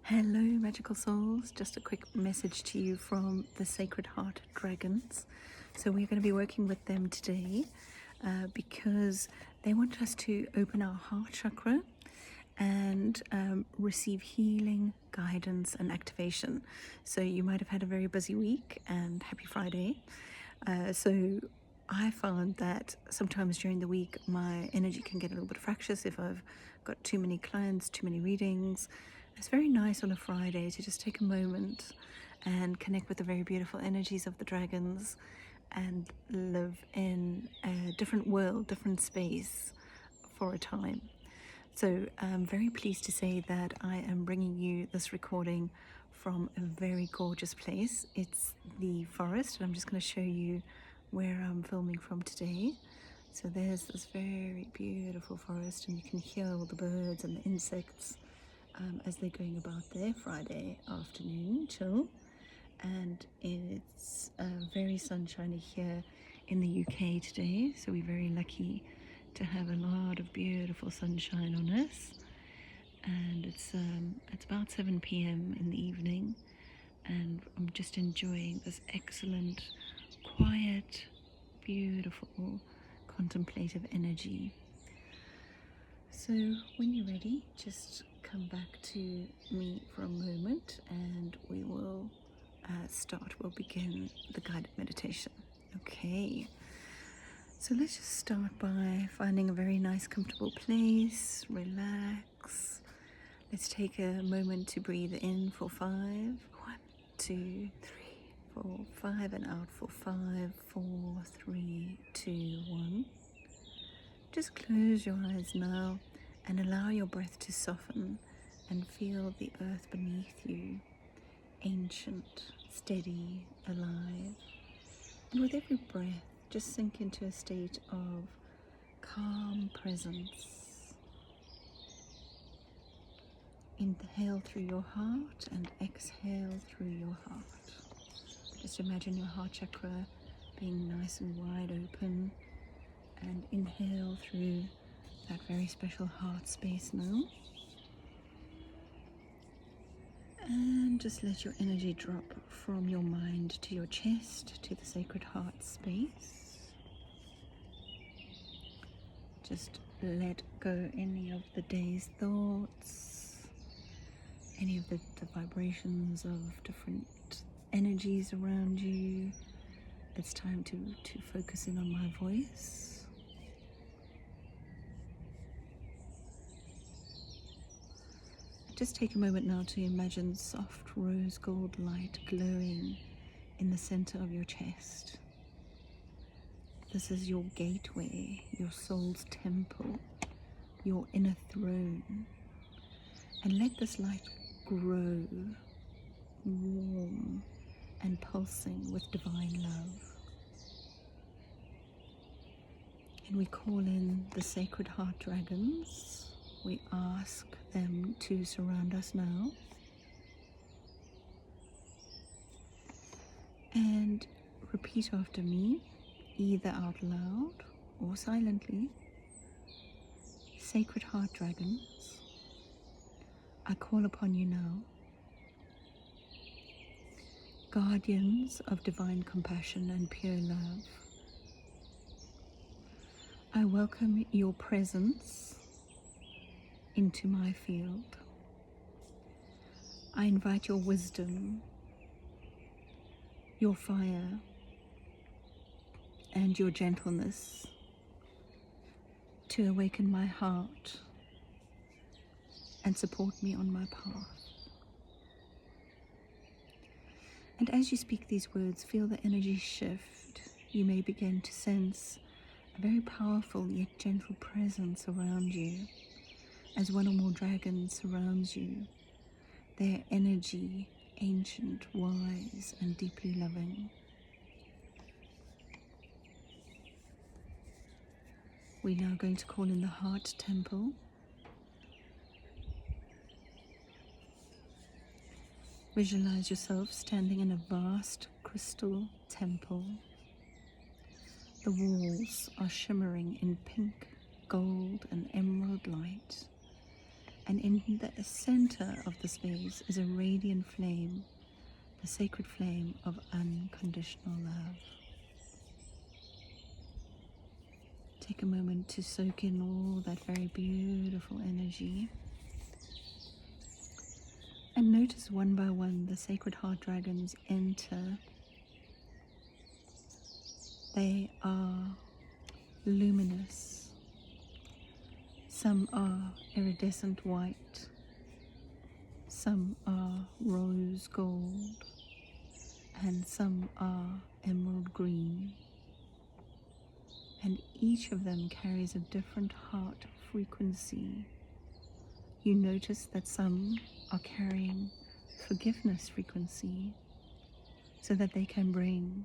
Hello, magical souls. Just a quick message to you from the Sacred Heart Dragons. So, we're going to be working with them today because they want us to open our heart chakra and receive healing, guidance, and activation. So, you might have had a very busy week, and happy Friday. So, I found that sometimes during the week my energy can get a little bit fractious if I've got too many clients, too many readings. It's very nice on a Friday to just take a moment and connect with the very beautiful energies of the dragons and live in a different world, different space for a time. So I'm very pleased to say that I am bringing you this recording from a very gorgeous place. It's the forest, and I'm just going to show you where I'm filming from today. So there's this very beautiful forest, and you can hear all the birds and the insects as they're going about their Friday afternoon chill. And it's very sunshiny here in the UK today, so we're very lucky to have a lot of beautiful sunshine on us. And it's about 7 p.m. in the evening, and I'm just enjoying this excellent, quiet, beautiful, contemplative energy. So when you're ready, just come back to me for a moment and we will we'll begin the guided meditation. Okay, so let's just start by finding a very nice comfortable place. Relax. Let's take a moment to breathe in for 5. 1, 2, 3, 4, 5, and out for 5, 4, 3, 2, 1. Just close your eyes now and allow your breath to soften and feel the earth beneath you, ancient, steady, alive. And with every breath, just sink into a state of calm presence. Inhale through your heart and exhale through your heart. Just imagine your heart chakra being nice and wide open, and inhale through that very special heart space now. And just let your energy drop from your mind to your chest, to the sacred heart space. Just let go any of the day's thoughts, any of the vibrations of different energies around you. It's time to focus in on my voice. Just take a moment now to imagine soft rose gold light glowing in the center of your chest. This is your gateway, your soul's temple, your inner throne. And let this light grow, warm and pulsing with divine love. And we call in the Sacred Heart Dragons. We ask them to surround us now. And repeat after me, either out loud or silently. Sacred Heart Dragons, I call upon you now. Guardians of divine compassion and pure love, I welcome your presence into my field. I invite your wisdom, your fire, and your gentleness to awaken my heart and support me on my path. And as you speak these words, feel the energy shift. You may begin to sense a very powerful yet gentle presence around you as one or more dragons surrounds you, their energy ancient, wise, and deeply loving. We're now going to call in the heart temple. Visualize yourself standing in a vast crystal temple. The walls are shimmering in pink, gold, and emerald light. And in the center of the space is a radiant flame, the sacred flame of unconditional love. Take a moment to soak in all that very beautiful energy. And notice one by one the sacred heart dragons enter. They are luminous. Some are iridescent white. Some are rose gold. And some are emerald green. And each of them carries a different heart frequency. You notice that some are carrying forgiveness frequency so that they can bring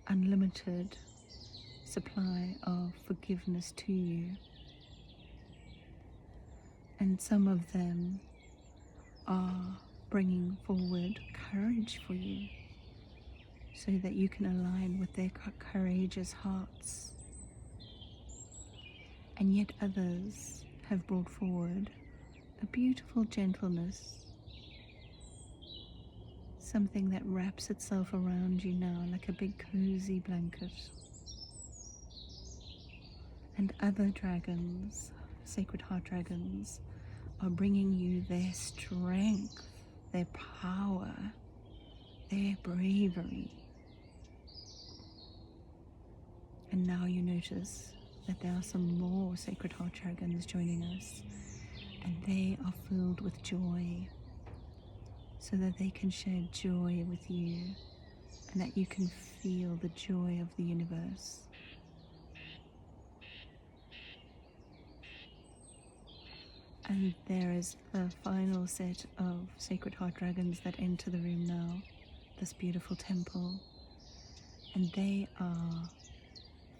unlimited supply of forgiveness to you. And some of them are bringing forward courage for you so that you can align with their courageous hearts. And yet others have brought forward a beautiful gentleness, something that wraps itself around you now like a big cozy blanket. And other dragons, sacred heart dragons, are bringing you their strength, their power, their bravery. And now you notice that there are some more sacred heart dragons joining us, and they are filled with joy, so that they can share joy with you, and that you can feel the joy of the universe. And there is the final set of sacred heart dragons that enter the room now, this beautiful temple, and they are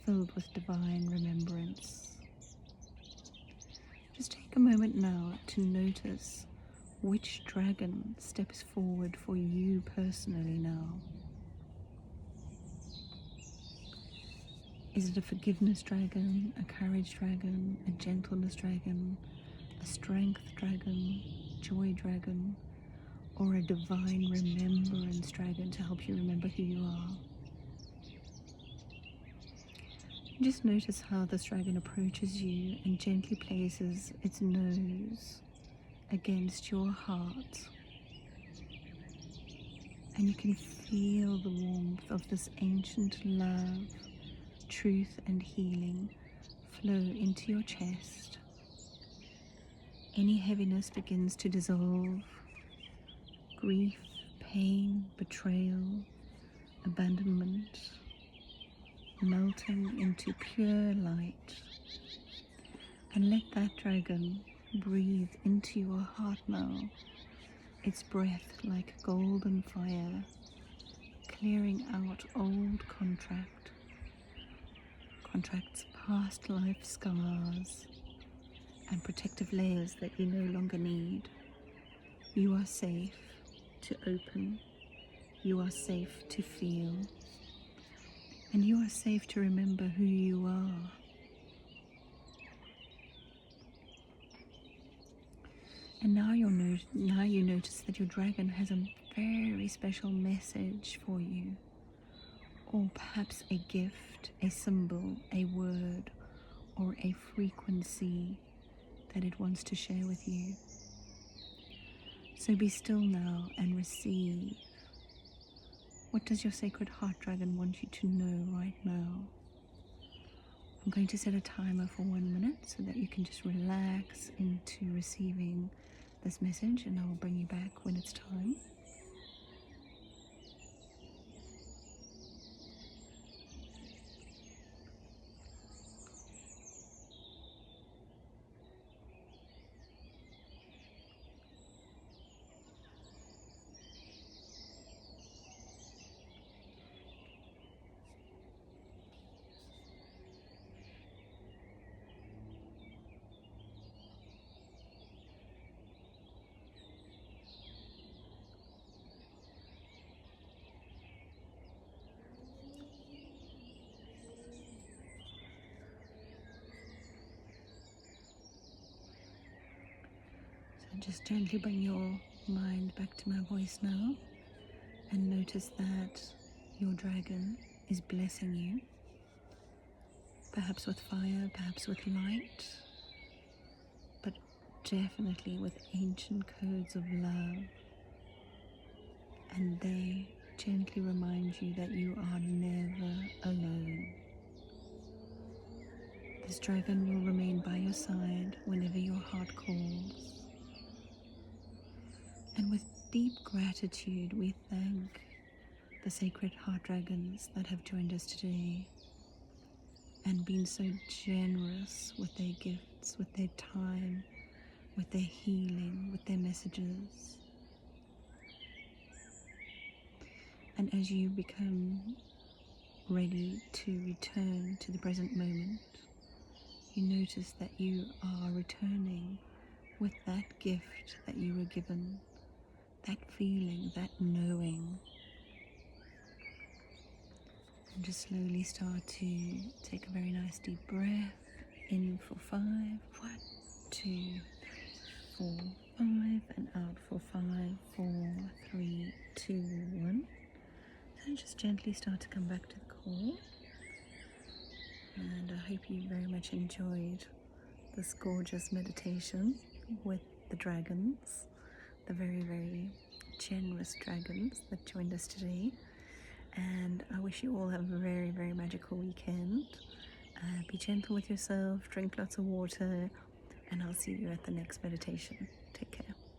filled with divine remembrance. Just take a moment now to notice which dragon steps forward for you personally now. Is it a forgiveness dragon, a courage dragon, a gentleness dragon, a strength dragon, joy dragon, or a divine remembrance dragon to help you remember who you are? Just notice how this dragon approaches you and gently places its nose against your heart. And you can feel the warmth of this ancient love, truth and healing flow into your chest. Any heaviness begins to dissolve. Grief, pain, betrayal, abandonment, melting into pure light. And let that dragon breathe into your heart now, its breath like golden fire, clearing out old contracts, past life scars, and protective layers that you no longer need. You are safe to open. You are safe to feel. And you are safe to remember who you are. And now you notice that your dragon has a very special message for you. Or perhaps a gift, a symbol, a word, or a frequency that it wants to share with you. So be still now and receive. What does your sacred heart dragon want you to know right now? I'm going to set a timer for 1 minute so that you can just relax into receiving this message, and I will bring you back when it's time. So just gently bring your mind back to my voice now and notice that your dragon is blessing you, perhaps with fire, perhaps with light, but definitely with ancient codes of love. And they gently remind you that you are never alone. This dragon will remain by your side whenever your heart calls. And with deep gratitude, we thank the sacred heart dragons that have joined us today and been so generous with their gifts, with their time, with their healing, with their messages. And as you become ready to return to the present moment, you notice that you are returning with that gift that you were given, that feeling, that knowing. And just slowly start to take a very nice deep breath in for 5, 1, 2, 3, 4, 5, and out for 5, 4, 3, 2, 1. And just gently start to come back to the core. And I hope you very much enjoyed this gorgeous meditation with the dragons, the very, very generous dragons that joined us today. And I wish you all have a very, very magical weekend. Be gentle with yourself, drink lots of water, and I'll see you at the next meditation. Take care.